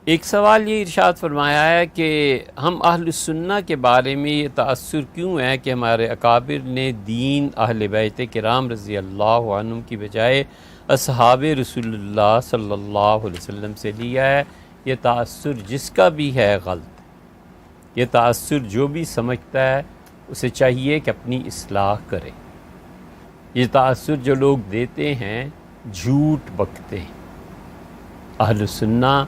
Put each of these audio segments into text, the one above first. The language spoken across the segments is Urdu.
ایک سوال یہ ارشاد فرمایا ہے کہ ہم اہل السنہ کے بارے میں یہ تأثر کیوں ہے کہ ہمارے اکابر نے دین اہل بیت کرام رضی اللہ عنہم کی بجائے اصحاب رسول اللہ صلی اللہ علیہ وسلم سے لیا ہے۔ یہ تأثر جس کا بھی ہے غلط، یہ تأثر جو بھی سمجھتا ہے اسے چاہیے کہ اپنی اصلاح کرے۔ یہ تأثر جو لوگ دیتے ہیں جھوٹ بکتے ہیں۔ اہل السنہ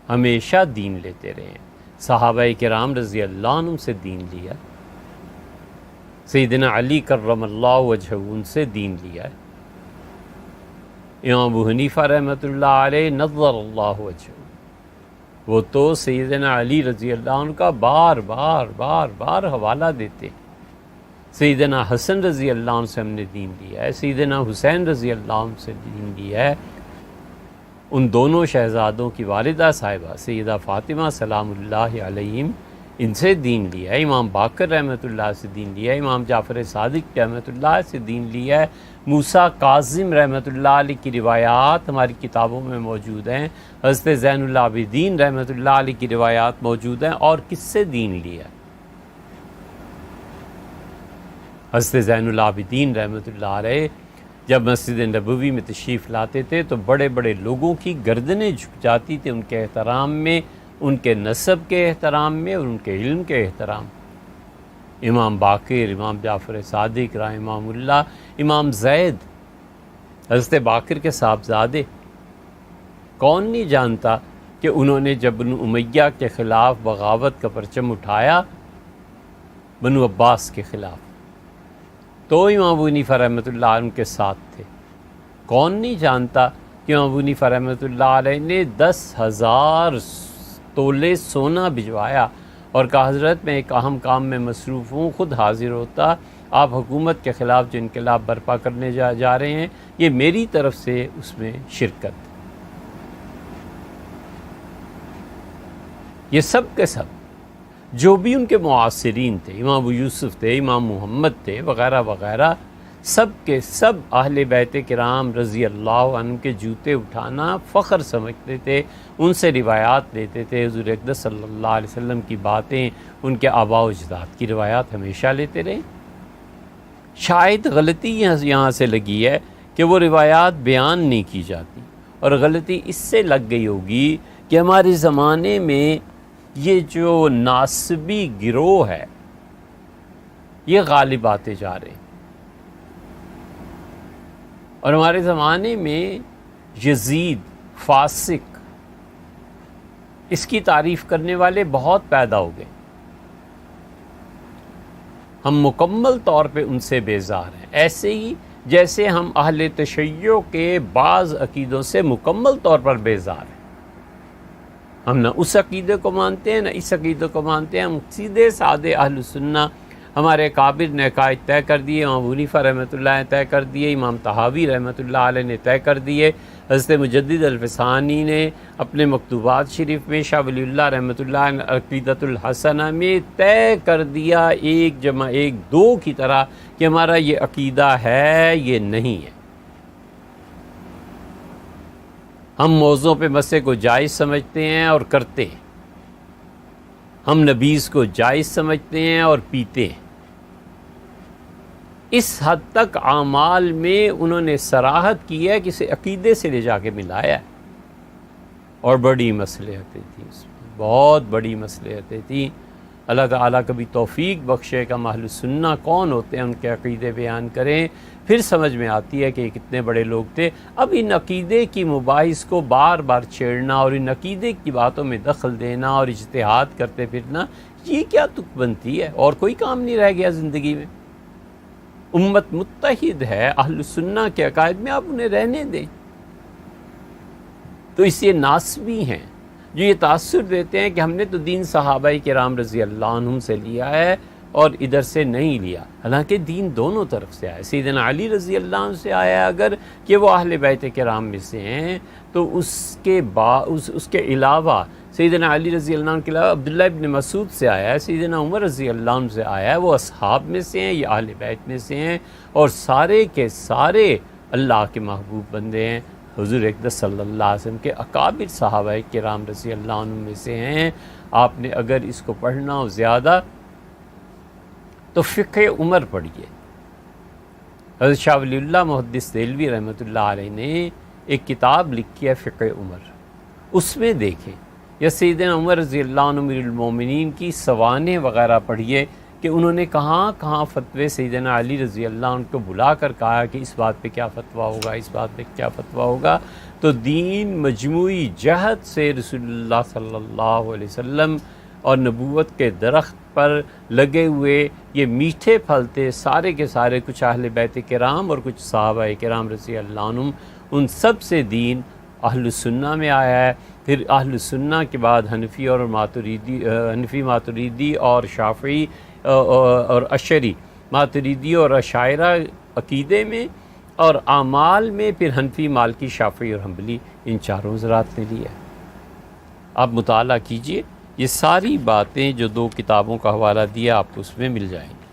ہمیشہ دین لیتے رہے ہیں، صحابہ کرام رضی اللہ عنہم سے دین لیا، سیدنا علی کرم اللہ وجہہ ان سے دین لیا ہے، امام ابو حنیفہ رحمۃ اللہ علیہ نظر اللہ وجہہ، وہ تو سیدنا علی رضی اللہ عنہ کا بار بار حوالہ دیتے ہیں۔ سیدنا حسن رضی اللہ عنہ سے ہم نے دین لیا ہے، سیدنا حسین رضی اللہ عنہ سے دین لیا ہے، ان دونوں شہزادوں کی والدہ صاحبہ سیدہ فاطمہ سلام اللہ علیہم، ان سے دین لیا ہے، امام باقر رحمۃ اللہ سے دین لیا ہے، امام جعفر صادق رحمۃ اللہ سے دین لیا ہے، موسیٰ کاظم رحمۃ اللہ علیہ کی روایات ہماری کتابوں میں موجود ہیں، حضرت زین العابدین رحمۃ اللہ علیہ کی روایات موجود ہیں، اور کس سے دین لیا ہے؟ حضرت زین العابدین رحمۃ اللہ علیہ جب مسجد نبوی میں تشریف لاتے تھے تو بڑے بڑے لوگوں کی گردنیں جھک جاتی تھی ان کے احترام میں، ان کے نسب کے احترام میں اور ان کے علم کے احترام۔ امام باقر، امام جعفر صادق رحمہ اللہ، امام زید، حضرت باقر کے صاحبزادے، کون نہیں جانتا کہ انہوں نے جب بنو امیہ کے خلاف بغاوت کا پرچم اٹھایا، بنو عباس کے خلاف، تو امام ابو حنیفہ رحمۃ اللہ علیہ کے ساتھ تھے۔ کون نہیں جانتا کہ امام ابو حنیفہ رحمۃ اللہ علیہ نے 10,000 تولے سونا بھجوایا اور کہا حضرت میں ایک اہم کام میں مصروف ہوں، خود حاضر ہوتا، آپ حکومت کے خلاف جو انقلاب برپا کرنے جا رہے ہیں یہ میری طرف سے اس میں شرکت۔ یہ سب کے سب جو بھی ان کے معاصرین تھے، امام ابو یوسف تھے، امام محمد تھے، وغیرہ وغیرہ، سب کے سب اہل بیت کرام رضی اللہ عنہ کے جوتے اٹھانا فخر سمجھتے تھے، ان سے روایات لیتے تھے، حضور اقدس صلی اللہ علیہ وسلم کی باتیں، ان کے آباء و اجداد کی روایات ہمیشہ لیتے رہے۔ شاید غلطی یہاں سے لگی ہے کہ وہ روایات بیان نہیں کی جاتی، اور غلطی اس سے لگ گئی ہوگی کہ ہمارے زمانے میں یہ جو ناسبی گروہ ہے یہ غالب آتے جا رہے ہیں، اور ہمارے زمانے میں یزید فاسق، اس کی تعریف کرنے والے بہت پیدا ہو گئے، ہم مکمل طور پہ ان سے بیزار ہیں، ایسے ہی جیسے ہم اہل تشیع کے بعض عقیدوں سے مکمل طور پر بیزار ہیں۔ ہم نہ اس عقیدے کو مانتے ہیں نہ اس عقیدے کو مانتے ہیں، ہم سیدھے سادے اہل سنہ، ہمارے کابر نے عقائد طے کر دیے، امام ابو حنیفہ رحمۃ اللہ نے طے کر دیے، امام طحاوی رحمۃ اللہ علیہ نے طے کر دیے، حضرت مجدد الفسانی نے اپنے مکتوبات شریف میں، شاہ ولی اللہ رحمۃ اللہ نے عقیدۃ الحسنہ میں طے کر دیا 1+1=2 کی طرح کہ ہمارا یہ عقیدہ ہے، یہ نہیں ہے۔ ہم موضوع پہ مسئلے کو جائز سمجھتے ہیں اور کرتے ہیں، ہم نبیذ کو جائز سمجھتے ہیں اور پیتے ہیں۔ اس حد تک اعمال میں انہوں نے صراحت کی ہے کہ اسے عقیدے سے لے جا کے ملایا ہے، اور بڑی مصلحتیں تھیں اس میں، بہت بڑی مصلحتیں تھیں۔ اللہ تعالیٰ کبھی توفیق بخشے کہ ہم اہل سنہ کون ہوتے ہیں، ان کے عقیدے بیان کریں، پھر سمجھ میں آتی ہے کہ یہ کتنے بڑے لوگ تھے۔ اب ان عقیدے کی مباحث کو بار بار چھیڑنا اور ان عقیدے کی باتوں میں دخل دینا اور اجتہاد کرتے پھرنا، یہ کیا تک بنتی ہے؟ اور کوئی کام نہیں رہ گیا زندگی میں۔ امت متحد ہے اہل سنہ کے عقائد میں، آپ انہیں رہنے دیں۔ تو اس یہ ناسبی ہیں جو یہ تاثر دیتے ہیں کہ ہم نے تو دین صحابہ کرام رضی اللہ عنہم سے لیا ہے اور ادھر سے نہیں لیا، حالانکہ دین دونوں طرف سے آیا، سیدنا علی رضی اللہ عنہ سے آیا ہے اگر کہ وہ اہل بیت کرام میں سے ہیں، تو اس کے علاوہ سیدنا علی رضی اللہ عنہ کے علاوہ عبداللہ ابن مسعود سے آیا ہے، سیدنا عمر رضی اللہ عنہ سے آیا ہے، وہ اصحاب میں سے ہیں، یہ اہل بیت میں سے ہیں، اور سارے کے سارے اللہ کے محبوب بندے ہیں۔ حضور اقدس صلی اللہ علیہ وسلم کے اکابر صحابہ کرام رضی اللہ عنہ میں سے ہیں. آپ نے اگر اس کو پڑھنا ہو زیادہ تو فقہ عمر پڑھیے. حضرت شاہ ولی اللہ محدث دہلوی رحمۃ اللہ علیہ نے ایک کتاب لکھی ہے فقہ عمر، اس میں دیکھیں، یا سیدنا عمر رضی اللہ عنہ امیر المومنین کی سوانح وغیرہ پڑھیے کہ انہوں نے کہاں کہاں فتوے سیدنا علی رضی اللہ عنہ کو بلا کر کہا کہ اس بات پہ کیا فتویٰ ہوگا، اس بات پہ کیا فتویٰ ہوگا. تو دین مجموعی جہت سے رسول اللہ صلی اللہ علیہ وسلم اور نبوت کے درخت پر لگے ہوئے یہ میٹھے پھل تھے سارے کے سارے، کچھ اہل بیت کرام اور کچھ صحابہ کرام رضی اللہ عنہم، ان سب سے دین اہل سنہ میں آیا ہے. پھر اہل سنہ کے بعد حنفی ماتریدی اور شافعی اور اشعری، ماتریدی اور اشاعرہ عقیدے میں، اور اعمال میں پھر حنفی، مالکی، شافعی اور حنبلی، ان چاروں حضرات نے لیا. آپ مطالعہ کیجئے، یہ ساری باتیں جو 2 کتابوں کا حوالہ دیا آپ کو اس میں مل جائیں گی.